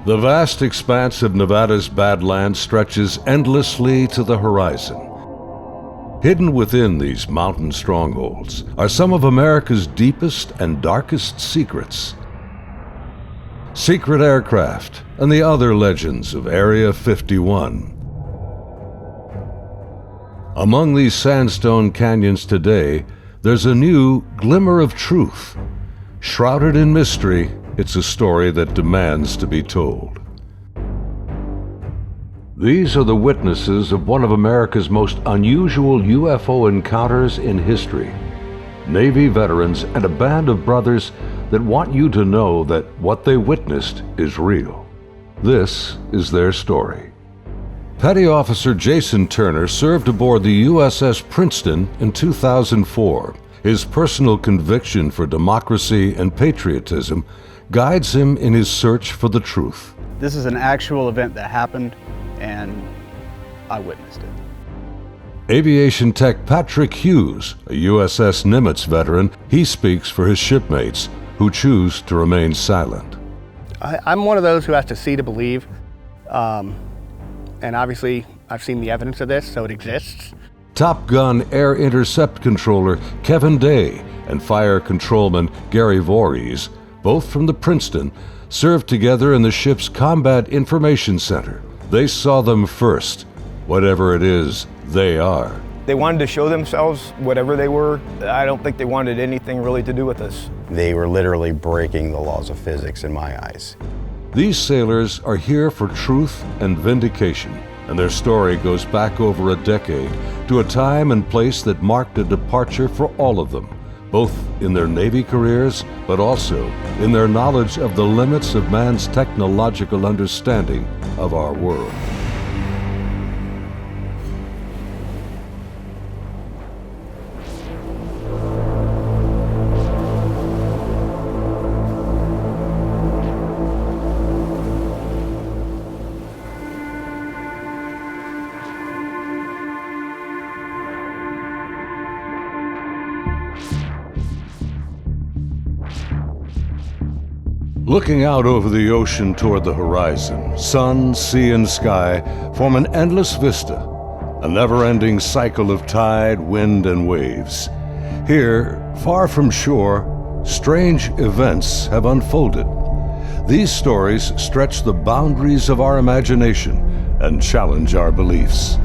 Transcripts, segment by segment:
The vast expanse of Nevada's Badlands stretches endlessly to the horizon. Hidden within these mountain strongholds are some of America's deepest and darkest secrets. Secret aircraft and the other legends of Area 51. Among these sandstone canyons today, there's a new glimmer of truth. Shrouded in mystery, it's a story that demands to be told. These are the witnesses of one of America's most unusual UFO encounters in history. Navy veterans and a band of brothers that want you to know that what they witnessed is real. This is their story. Petty Officer Jason Turner served aboard the USS Princeton in 2004. His personal conviction for democracy and patriotism guides him in his search for the truth. This is an actual event that happened, and I witnessed it. Aviation tech Patrick Hughes, a USS Nimitz veteran, he speaks for his shipmates who choose to remain silent. I'm one of those who has to see to believe, and obviously I've seen the evidence of this, so it exists. Top Gun Air Intercept Controller Kevin Day and Fire Controlman Gary Voorhees, both from the Princeton, served together in the ship's Combat Information Center. They saw them first, whatever it is they are. They wanted to show themselves, whatever they were. I don't think they wanted anything really to do with us. They were literally breaking the laws of physics in my eyes. These sailors are here for truth and vindication, and their story goes back over a decade to a time and place that marked a departure for all of them, both in their Navy careers, but also in their knowledge of the limits of man's technological understanding of our world. Looking out over the ocean toward the horizon, sun, sea, and sky form an endless vista, a never-ending cycle of tide, wind, and waves. Here, far from shore, strange events have unfolded. These stories stretch the boundaries of our imagination and challenge our beliefs.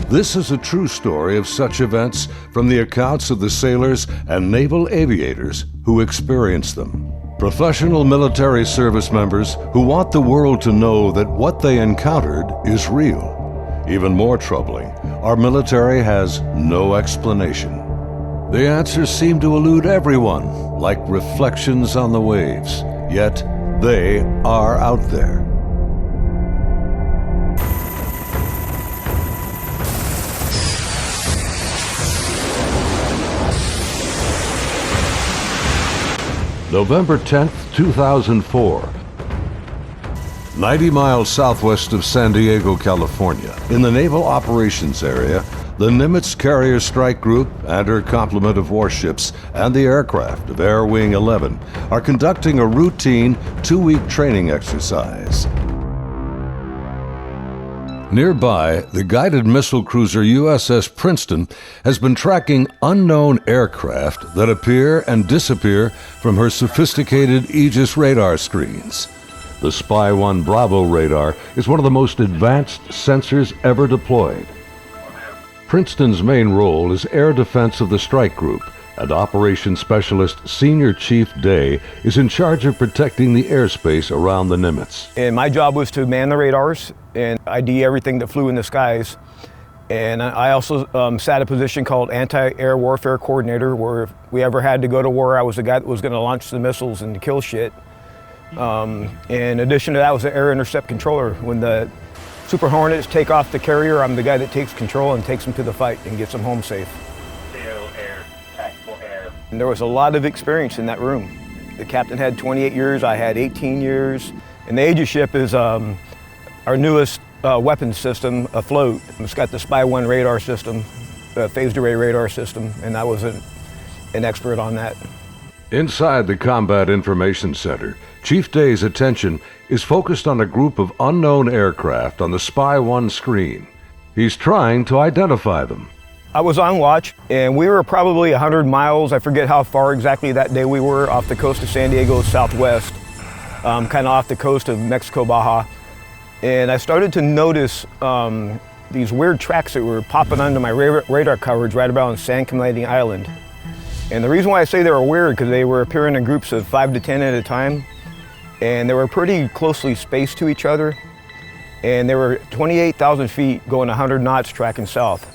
This is a true story of such events from the accounts of the sailors and naval aviators who experienced them. Professional military service members who want the world to know that what they encountered is real. Even more troubling, our military has no explanation. The answers seem to elude everyone, like reflections on the waves, yet they are out there. November 10th, 2004. 90 miles southwest of San Diego, California, in the Naval Operations Area, the Nimitz Carrier Strike Group and her complement of warships and the aircraft of Air Wing 11 are conducting a routine 2-week training exercise. Nearby, the guided missile cruiser USS Princeton has been tracking unknown aircraft that appear and disappear from her sophisticated Aegis radar screens. The Spy 1 Bravo radar is one of the most advanced sensors ever deployed. Princeton's main role is air defense of the strike group, and Operations Specialist Senior Chief Day is in charge of protecting the airspace around the Nimitz. And my job was to man the radars and ID everything that flew in the skies. And I also sat a position called Anti-Air Warfare Coordinator, where if we ever had to go to war, I was the guy that was going to launch the missiles and kill shit. In addition to that, I was the Air Intercept Controller. When the Super Hornets take off the carrier, I'm the guy that takes control and takes them to the fight and gets them home safe. And there was a lot of experience in that room. The captain had 28 years, I had 18 years. And the Aegis ship is our newest weapons system afloat. It's got the Spy 1 radar system, the phased array radar system, and I was an expert on that. Inside the Combat Information Center, Chief Day's attention is focused on a group of unknown aircraft on the Spy 1 screen. He's trying to identify them. I was on watch, and we were probably 100 miles, I forget how far exactly that day we were, off the coast of San Diego southwest, kind of off the coast of Mexico, Baja. And I started to notice these weird tracks that were popping onto my radar coverage right about on San Clemente Island. And the reason why I say they were weird, because they were appearing in groups of 5 to 10 at a time, and they were pretty closely spaced to each other, and they were 28,000 feet going 100 knots tracking south.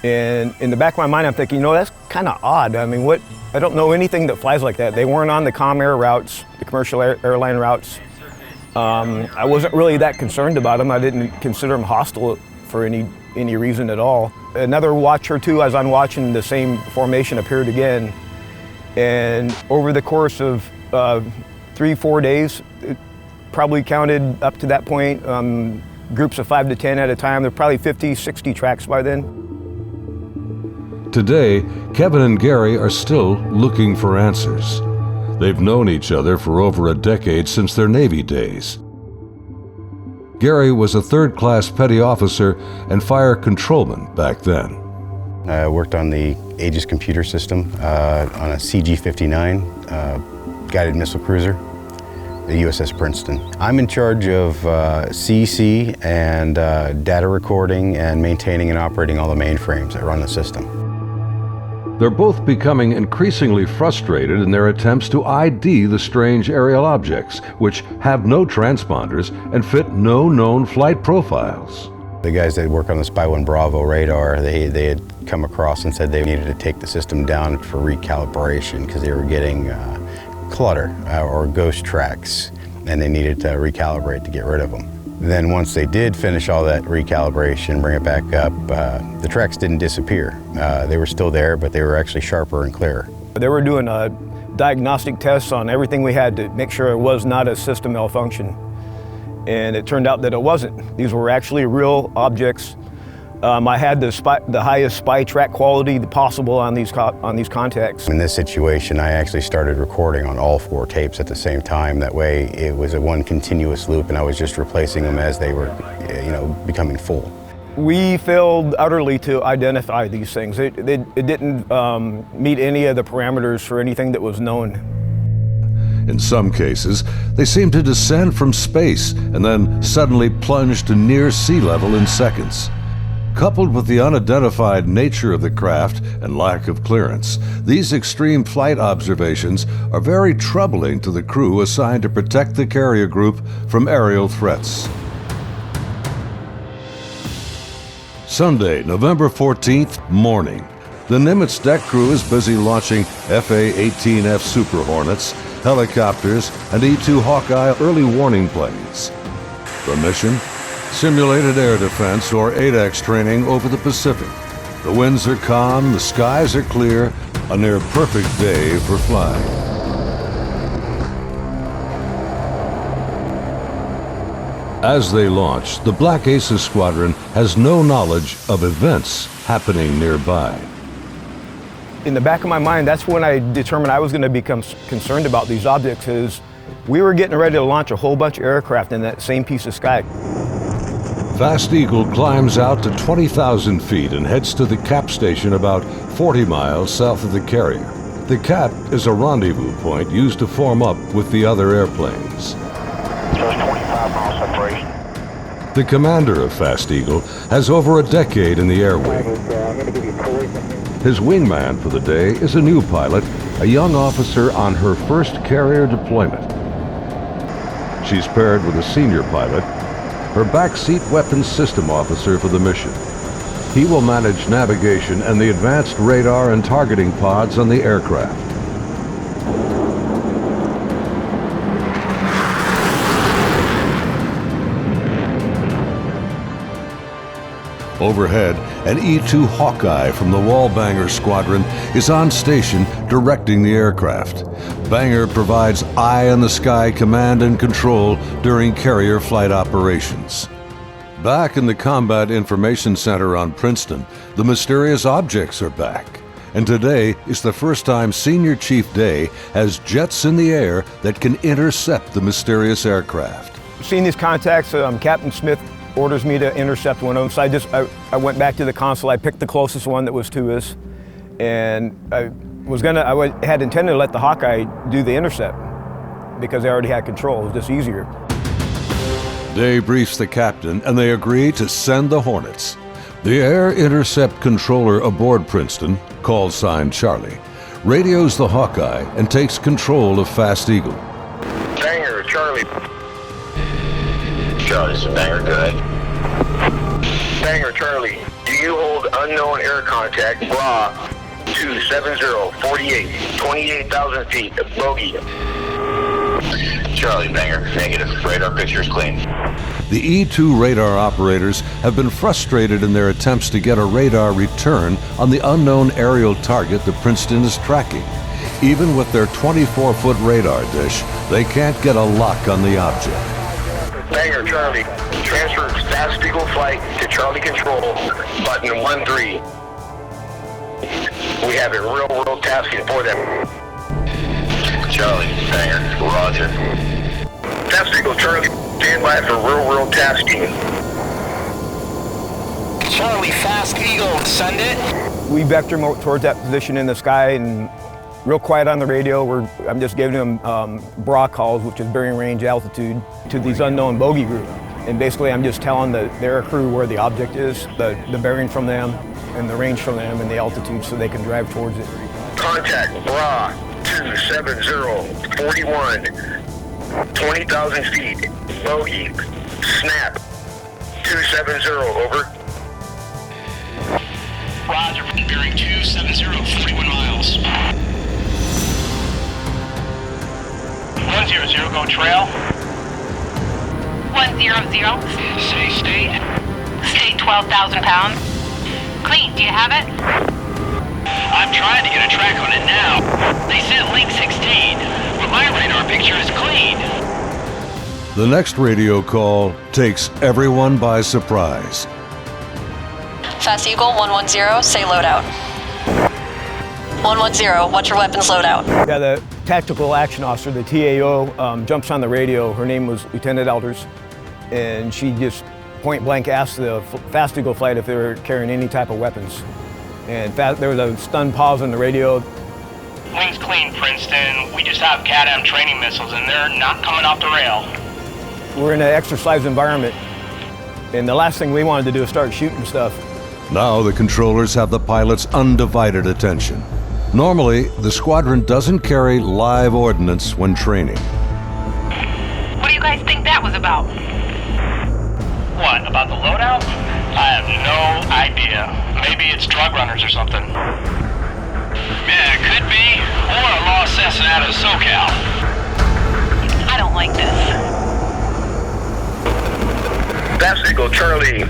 And in the back of my mind, I'm thinking, you know, that's kind of odd. I mean, I don't know anything that flies like that. They weren't on the comm air routes, the commercial airline routes. I wasn't really that concerned about them. I didn't consider them hostile for any reason at all. Another watch or two, as I'm watching, the same formation appeared again. And over the course of 3-4 days, it probably counted up to that point, groups of 5 to 10 at a time. There were probably 50, 60 tracks by then. Today, Kevin and Gary are still looking for answers. They've known each other for over a decade since their Navy days. Gary was a third-class petty officer and fire controlman back then. I worked on the Aegis computer system on a CG-59 guided missile cruiser, the USS Princeton. I'm in charge of CEC and data recording and maintaining and operating all the mainframes that run the system. They're both becoming increasingly frustrated in their attempts to ID the strange aerial objects, which have no transponders and fit no known flight profiles. The guys that work on the Spy 1 Bravo radar, they had come across and said they needed to take the system down for recalibration because they were getting clutter or ghost tracks, and they needed to recalibrate to get rid of them. Then once they did finish all that recalibration, bring it back up, the tracks didn't disappear. They were still there, but they were actually sharper and clearer. They were doing diagnostic tests on everything we had to make sure it was not a system malfunction. And it turned out that it wasn't. These were actually real objects. I had the highest spy track quality possible on these contacts. In this situation, I actually started recording on all 4 tapes at the same time. That way, it was a one continuous loop, and I was just replacing them as they were, becoming full. We failed utterly to identify these things. It didn't meet any of the parameters for anything that was known. In some cases, they seem to descend from space and then suddenly plunge to near sea level in seconds. Coupled with the unidentified nature of the craft and lack of clearance, these extreme flight observations are very troubling to the crew assigned to protect the carrier group from aerial threats. Sunday, November 14th, morning. The Nimitz deck crew is busy launching FA-18F Super Hornets, helicopters, and E-2 Hawkeye early warning planes. The mission? Simulated air defense, or ADEX training over the Pacific. The winds are calm, the skies are clear, a near perfect day for flying. As they launch, the Black Aces squadron has no knowledge of events happening nearby. In the back of my mind, that's when I determined I was going to become concerned about these objects, is we were getting ready to launch a whole bunch of aircraft in that same piece of sky. Fast Eagle climbs out to 20,000 feet and heads to the cap station about 40 miles south of the carrier. The cap is a rendezvous point used to form up with the other airplanes. Just 25 miles separation. The commander of Fast Eagle has over a decade in the air wing. His wingman for the day is a new pilot, a young officer on her first carrier deployment. She's paired with a senior pilot, her backseat weapons system officer for the mission. He will manage navigation and the advanced radar and targeting pods on the aircraft. Overhead, an E-2 Hawkeye from the Wallbanger Squadron is on station directing the aircraft. Banger provides eye-in-the-sky command and control during carrier flight operations. Back in the Combat Information Center on Princeton, the mysterious objects are back. And today is the first time Senior Chief Day has jets in the air that can intercept the mysterious aircraft. Seeing these contacts, Captain Smith orders me to intercept one of them. So I went back to the console. I picked the closest one that was to us, and I had intended to let the Hawkeye do the intercept because they already had control. It was just easier. Day briefs the captain, and they agree to send the Hornets. The air intercept controller aboard Princeton, call sign Charlie, radios the Hawkeye and takes control of Fast Eagle. Banger, Charlie. Charlie's a banger, good. Banger, Charlie. Do you hold unknown air contact, bra, 270-48, 28,000 feet, bogey. Charlie, banger, negative. Radar picture is clean. The E-2 radar operators have been frustrated in their attempts to get a radar return on the unknown aerial target that Princeton is tracking. Even with their 24-foot radar dish, they can't get a lock on the object. Banger, Charlie. Transfer Fast Eagle flight to Charlie Control, button 13. We have a real-world tasking for them. Charlie, banger, roger. Fast Eagle, Charlie, stand by for real-world tasking. Charlie, Fast Eagle, send it. We vector them towards that position in the sky, and real quiet on the radio. I'm just giving them bra calls, which is bearing range altitude, to these unknown bogey group. And basically I'm just telling their crew where the object is, the bearing from them, and the range from them, and the altitude, so they can drive towards it. Contact bra 270-41, 20,000 feet, bogey, snap, 270, over. Roger, bearing 270, 41 miles. 100, go trail. 100. Say state. State 12,000 pounds. Clean, do you have it? I'm trying to get a track on it now. They sent link 16, but my radar picture is clean. The next radio call takes everyone by surprise. Fast Eagle 110, say loadout. 110, what's your weapons loadout? Yeah, the tactical action officer, the TAO, jumps on the radio. Her name was Lieutenant Elders, and she just point blank asked the Fast Eagle flight if they were carrying any type of weapons. And there was a stunned pause on the radio. Wings clean, Princeton. We just have CADAM training missiles, and they're not coming off the rail. We're in an exercise environment, and the last thing we wanted to do is start shooting stuff. Now the controllers have the pilot's undivided attention. Normally, the squadron doesn't carry live ordnance when training. What do you guys think that was about? What, about the loadout? I have no idea. Maybe it's drug runners or something. Yeah, it could be. Or a lost assassin out of SoCal. I don't like this. Fast Eagle, Charlie,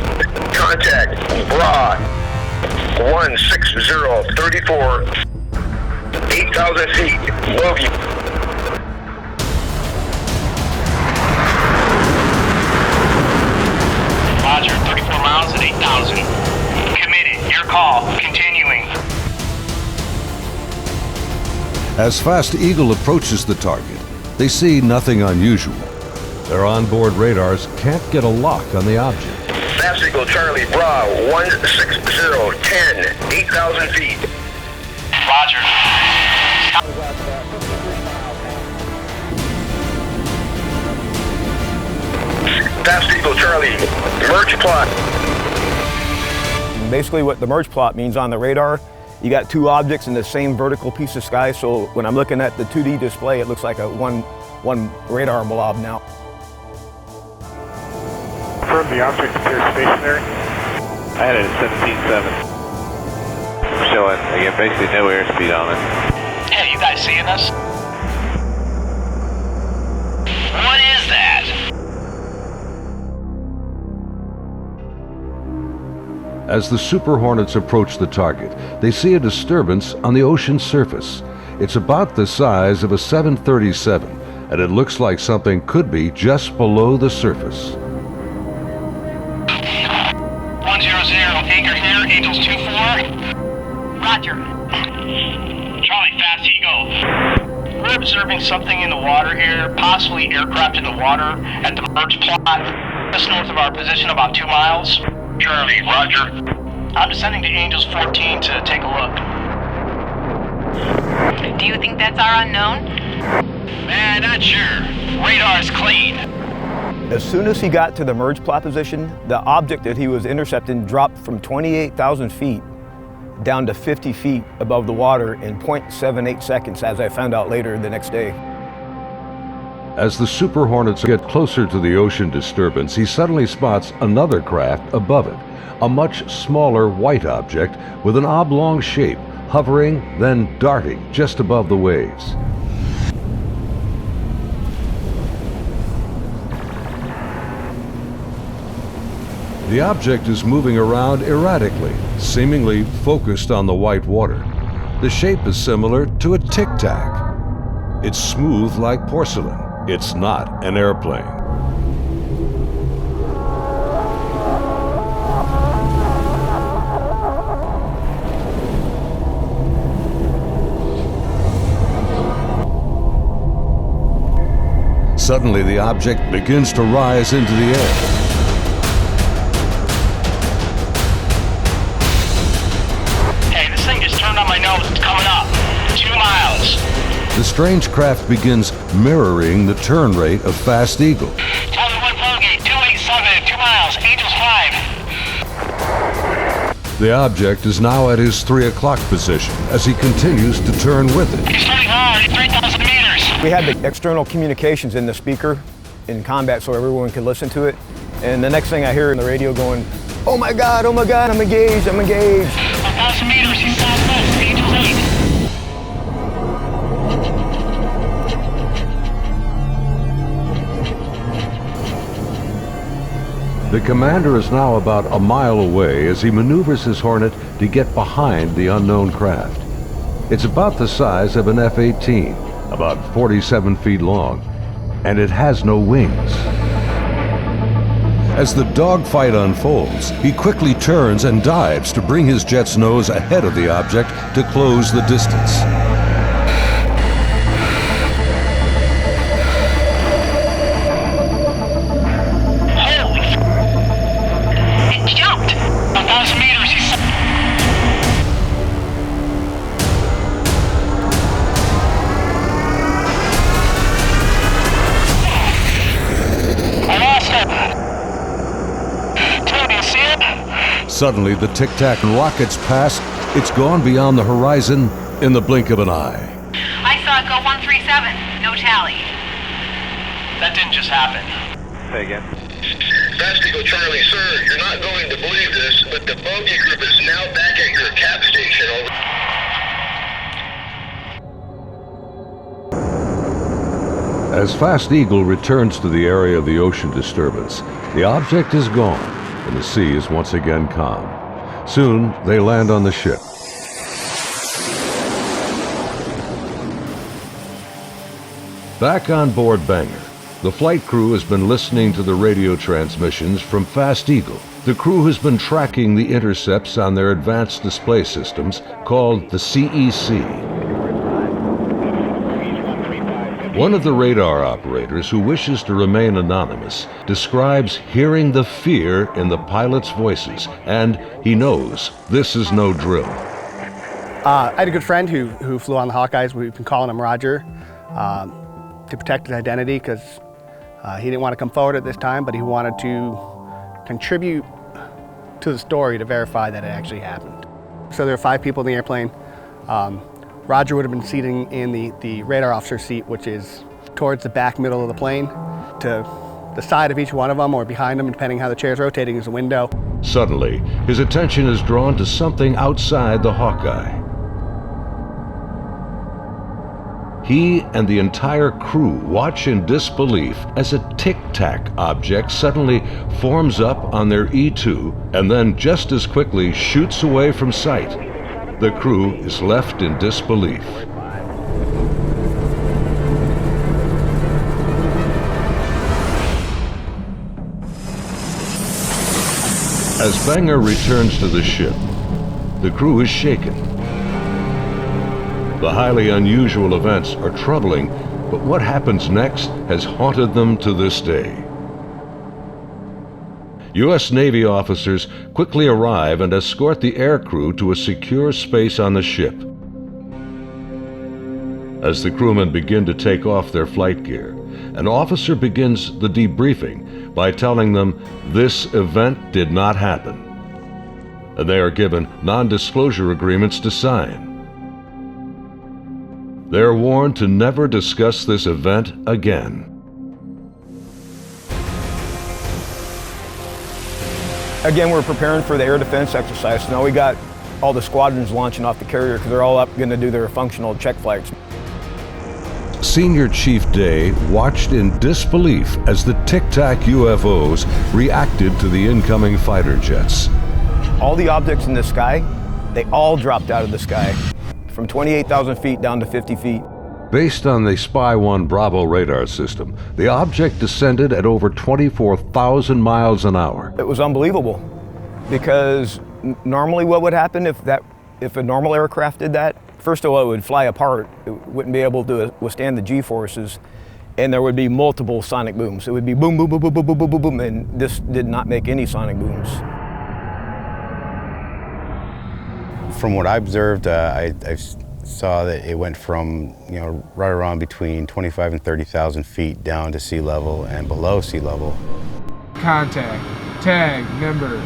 contact bra 160-34, 8,000 feet, bogey. Roger, 34 miles at 8,000. Committed, your call, continuing. As Fast Eagle approaches the target, they see nothing unusual. Their onboard radars can't get a lock on the object. Fast Eagle, Charlie, bra 160-10, 8,000 feet. Roger. Fast Eagle, Charlie, merge plot. Basically what the merge plot means on the radar, you got two objects in the same vertical piece of sky, so when I'm looking at the 2D display, it looks like a one radar blob now. Confirm the object appears stationary. I had it at 17.7. Showing, again, basically no airspeed on it. Hey, you guys seeing us? What is that? As the Super Hornets approach the target, they see a disturbance on the ocean surface. It's about the size of a 737, and it looks like something could be just below the surface. 100, anchor here, Angels 24. Roger. Charlie, Fast Eagle. We're observing something in the water here, possibly aircraft in the water at the merge plot, just north of our position, about 2 miles. Charlie, roger. I'm descending to Angels 14 to take a look. Do you think that's our unknown? Man, not sure. Radar's clean. As soon as he got to the merge plot position, the object that he was intercepting dropped from 28,000 feet down to 50 feet above the water in 0.78 seconds, as I found out later the next day. As the Super Hornets get closer to the ocean disturbance, he suddenly spots another craft above it, a much smaller white object with an oblong shape, hovering, then darting just above the waves. The object is moving around erratically, seemingly focused on the white water. The shape is similar to a tic-tac. It's smooth like porcelain. It's not an airplane. Suddenly, the object begins to rise into the air. The strange craft begins mirroring the turn rate of Fast Eagle. Charlie 1 Vulgate, 287, 2 miles, Angels 5. The object is now at his 3 o'clock position as he continues to turn with it. He's turning hard at 3,000 meters. We had the external communications in the speaker in combat so everyone could listen to it. And the next thing I hear in the radio going, oh my God, I'm engaged, I'm engaged. 1,000 meters, he's southwest, Angels 8. The commander is now about a mile away as he maneuvers his Hornet to get behind the unknown craft. It's about the size of an F-18, about 47 feet long, and it has no wings. As the dogfight unfolds, he quickly turns and dives to bring his jet's nose ahead of the object to close the distance. Suddenly, the tic-tac rockets past. It's gone beyond the horizon in the blink of an eye. I saw it go 137. No tally. That didn't just happen. Say again. Fast Eagle Charlie, sir, you're not going to believe this, but the bogey group is now back at your cap station. Over. As Fast Eagle returns to the area of the ocean disturbance, the object is gone, and the sea is once again calm. Soon, they land on the ship. Back on board Banger, the flight crew has been listening to the radio transmissions from Fast Eagle. The crew has been tracking the intercepts on their advanced display systems called the CEC. One of the radar operators, who wishes to remain anonymous, describes hearing the fear in the pilots' voices, and he knows this is no drill. I had a good friend who flew on the Hawkeyes. We've been calling him Roger to protect his identity because he didn't want to come forward at this time, but he wanted to contribute to the story to verify that it actually happened. So there were 5 people in the airplane. Roger would have been sitting in the radar officer seat, which is towards the back middle of the plane. To the side of each one of them, or behind them, depending how the chair's rotating, is a window. Suddenly, his attention is drawn to something outside the Hawkeye. He and the entire crew watch in disbelief as a tic-tac object suddenly forms up on their E2 and then just as quickly shoots away from sight. The crew is left in disbelief. As Banger returns to the ship, the crew is shaken. The highly unusual events are troubling, but what happens next has haunted them to this day. U.S. Navy officers quickly arrive and escort the aircrew to a secure space on the ship. As the crewmen begin to take off their flight gear, an officer begins the debriefing by telling them this event did not happen, and they are given non-disclosure agreements to sign. They are warned to never discuss this event again. Again, we're preparing for the air defense exercise. Now we got all the squadrons launching off the carrier because they're all up going to do their functional check flights. Senior Chief Day watched in disbelief as the Tic Tac UFOs reacted to the incoming fighter jets. All the objects in the sky, they all dropped out of the sky, from 28,000 feet down to 50 feet. Based on the Spy 1 Bravo radar system, the object descended at over 24,000 miles an hour. It was unbelievable because normally what would happen if a normal aircraft did that? First of all, it would fly apart. It wouldn't be able to withstand the G-forces, and there would be multiple sonic booms. It would be boom, boom, boom, boom, boom, boom, boom, boom, boom, and this did not make any sonic booms. From what I observed, I saw that it went from, right around between 25 and 30,000 feet down to sea level and below sea level. Contact, tag number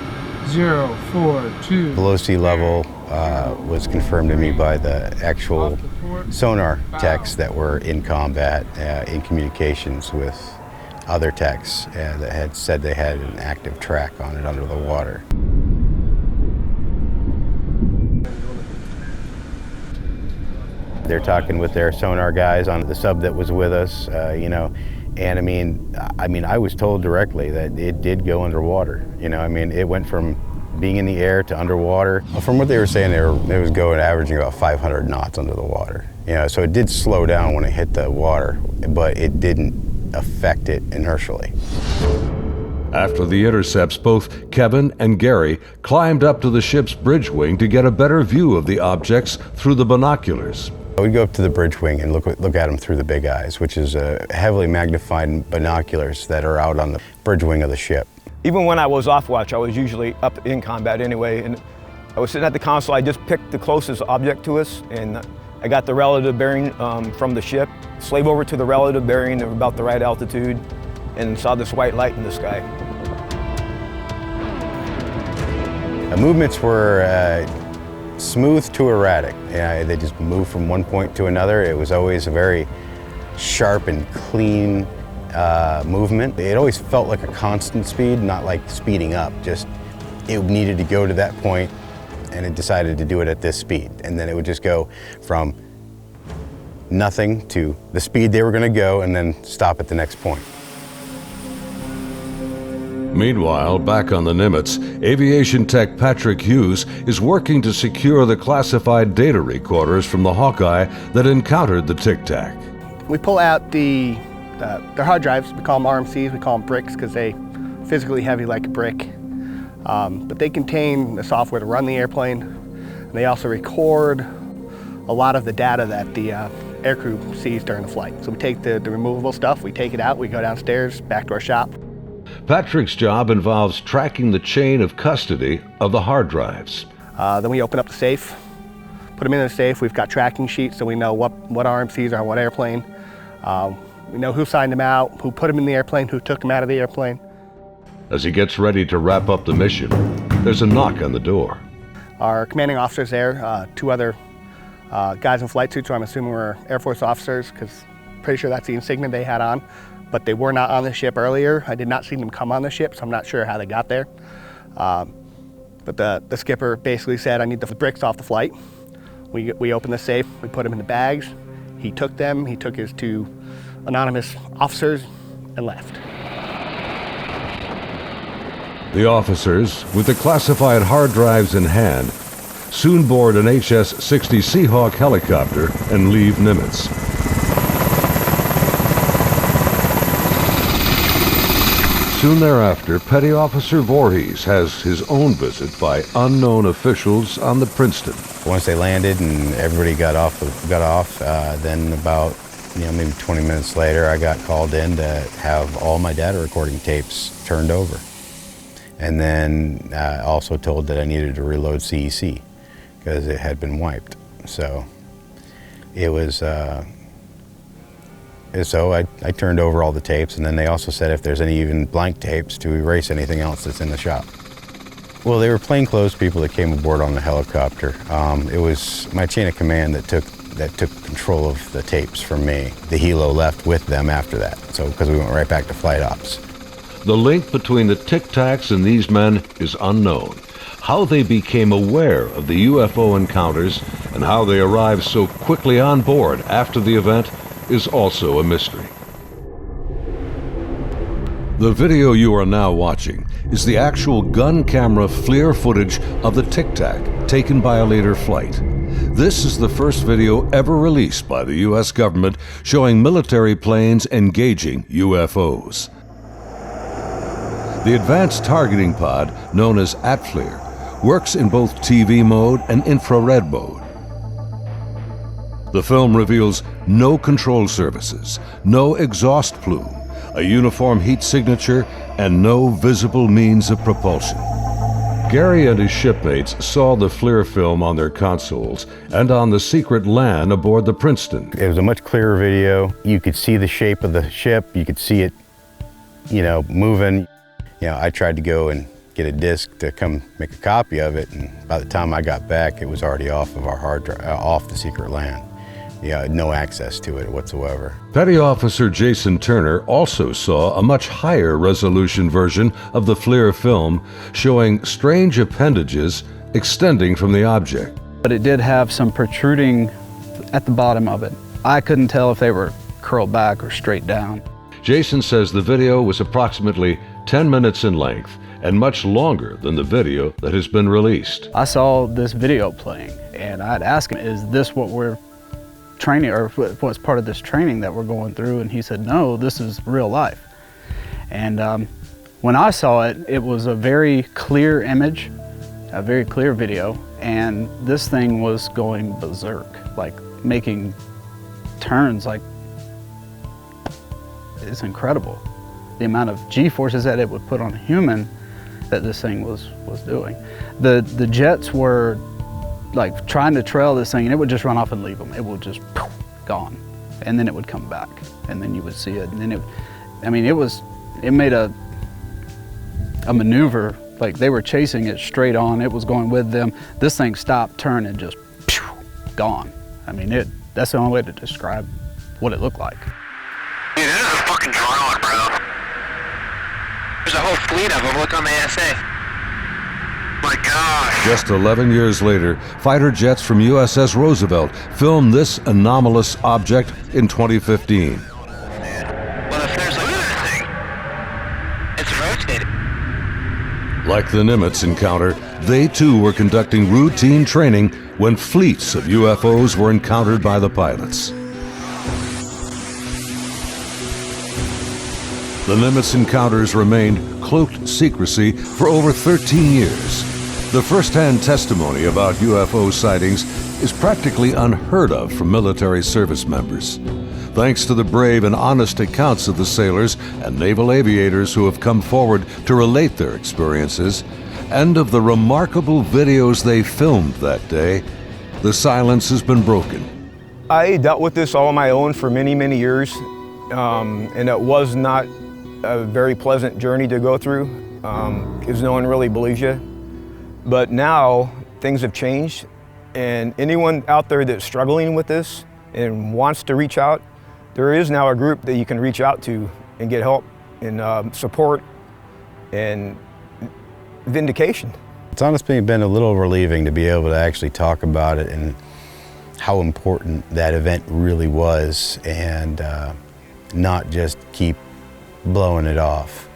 042. Below sea level was confirmed to me by the actual sonar techs that were in combat, in communications with other techs that had said they had an active track on it under the water. They're talking with their sonar guys on the sub that was with us, and I mean, I was told directly that it did go underwater. It went from being in the air to underwater. From what they were saying, it was going averaging about 500 knots under the water. So it did slow down when it hit the water, but it didn't affect it inertially. After the intercepts, both Kevin and Gary climbed up to the ship's bridge wing to get a better view of the objects through the binoculars. We'd go up to the bridge wing and look at them through the big eyes, which is heavily magnified binoculars that are out on the bridge wing of the ship. Even when I was off watch, I was usually up in combat anyway, and I was sitting at the console. I just picked the closest object to us, and I got the relative bearing from the ship, slave over to the relative bearing of about the right altitude, and saw this white light in the sky. The movements were smooth to erratic. They just moved from one point to another. It was always a very sharp and clean movement. It always felt like a constant speed, not like speeding up. Just it needed to go to that point, and it decided to do it at this speed. And then it would just go from nothing to the speed they were going to go, and then stop at the next point. Meanwhile, back on the Nimitz, aviation tech Patrick Hughes is working to secure the classified data recorders from the Hawkeye that encountered the Tic Tac. We pull out their hard drives. We call them RMCs. We call them bricks because they physically heavy like a brick. But they contain the software to run the airplane. And they also record a lot of the data that the aircrew sees during the flight. So we take the removable stuff, we take it out, we go downstairs, back to our shop. Patrick's job involves tracking the chain of custody of the hard drives. Then we open up the safe, put them in the safe. We've got tracking sheets so we know what RMCs are on what airplane. We know who signed them out, who put them in the airplane, who took them out of the airplane. As he gets ready to wrap up the mission, there's a knock on the door. Our commanding officer's there, two other guys in flight suits who I'm assuming were Air Force officers, because pretty sure that's the insignia they had on. But they were not on the ship earlier. I did not see them come on the ship, so I'm not sure how they got there. But the skipper basically said, I need the bricks off the flight. We opened the safe, we put them in the bags. He took them, he took his two anonymous officers and left. The officers, with the classified hard drives in hand, soon board an HS-60 Seahawk helicopter and leave Nimitz. Soon thereafter, Petty Officer Voorhees has his own visit by unknown officials on the Princeton. Once they landed and everybody got off, then about maybe 20 minutes later, I got called in to have all my data recording tapes turned over. And then also told that I needed to reload CEC because it had been wiped. So it was, so I turned over all the tapes, and then they also said if there's any even blank tapes to erase anything else that's in the shop. Well, they were plainclothes people that came aboard on the helicopter. It was my chain of command that took control of the tapes from me. The helo left with them after that, so because we went right back to flight ops. The link between the Tic Tacs and these men is unknown. How they became aware of the UFO encounters and how they arrived so quickly on board after the event is also a mystery. The video you are now watching is the actual gun camera FLIR footage of the Tic Tac taken by a later flight. This is the first video ever released by the US government showing military planes engaging UFOs. The advanced targeting pod, known as ATFLIR, works in both TV mode and infrared mode. The film reveals no control surfaces, no exhaust plume, a uniform heat signature, and no visible means of propulsion. Gary and his shipmates saw the FLIR film on their consoles and on the secret LAN aboard the Princeton. It was a much clearer video. You could see the shape of the ship. You could see it, moving. I tried to go and get a disc to come make a copy of it, and by the time I got back, it was already off of our hard drive, off the secret LAN. No access to it whatsoever. Petty Officer Jason Turner also saw a much higher resolution version of the FLIR film showing strange appendages extending from the object. But it did have some protruding at the bottom of it. I couldn't tell if they were curled back or straight down. Jason says the video was approximately 10 minutes in length and much longer than the video that has been released. I saw this video playing and I'd ask him, is this what we're training, or what's part of this training that we're going through? And he said, no, this is real life. And when I saw it, it was a very clear image, a very clear video, and this thing was going berserk, like making turns, like it's incredible. The amount of G-forces that it would put on a human that this thing was doing. The jets were like trying to trail this thing, and it would just run off and leave them. It would just poof, gone, and then it would come back, and then you would see it, and then it made a maneuver, like they were chasing it straight on. It was going with them. This thing stopped, turned, and just phew, gone. That's the only way to describe what it looked like. Dude, this is a fucking drone, bro. There's a whole fleet of them. Look on the ASA. My gosh. Just 11 years later, fighter jets from USS Roosevelt filmed this anomalous object in 2015. Well, if there's look at this thing. It's rotating. Like the Nimitz encounter, they too were conducting routine training when fleets of UFOs were encountered by the pilots. The Nimitz encounters remained cloaked secrecy for over 13 years. The first-hand testimony about UFO sightings is practically unheard of from military service members. Thanks to the brave and honest accounts of the sailors and naval aviators who have come forward to relate their experiences, and of the remarkable videos they filmed that day, the silence has been broken. I dealt with this all on my own for many, many years, and it was not a very pleasant journey to go through, because no one really believes you. But now things have changed, and anyone out there that's struggling with this and wants to reach out, there is now a group that you can reach out to and get help and support and vindication. It's honestly been a little relieving to be able to actually talk about it and how important that event really was, and not just keep blowing it off.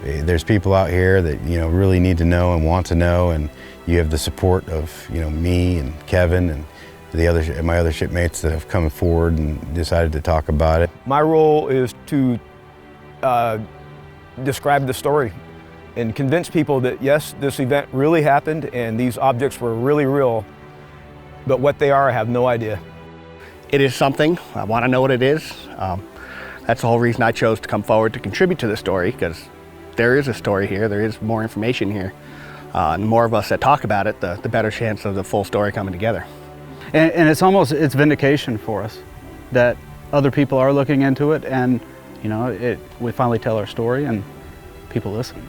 There's people out here that really need to know and want to know, and you have the support of me and Kevin and my other shipmates that have come forward and decided to talk about it. My role is to describe the story and convince people that yes, this event really happened and these objects were really real, but what they are, I have no idea. It is something. I want to know what it is. That's the whole reason I chose to come forward to contribute to the story, because there is a story here, there is more information here. And the more of us that talk about it, the better chance of the full story coming together. And it's vindication for us that other people are looking into it, and you know, we finally tell our story and people listen.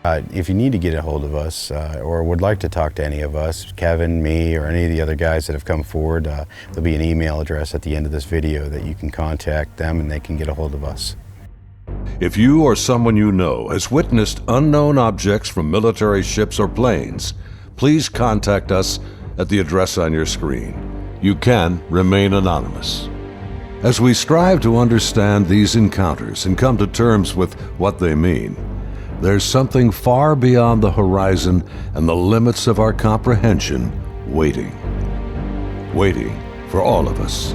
If you need to get a hold of us or would like to talk to any of us, Kevin, me, or any of the other guys that have come forward, there'll be an email address at the end of this video that you can contact them and they can get a hold of us. If you or someone you know has witnessed unknown objects from military ships or planes, please contact us at the address on your screen. You can remain anonymous. As we strive to understand these encounters and come to terms with what they mean, there's something far beyond the horizon and the limits of our comprehension waiting for all of us.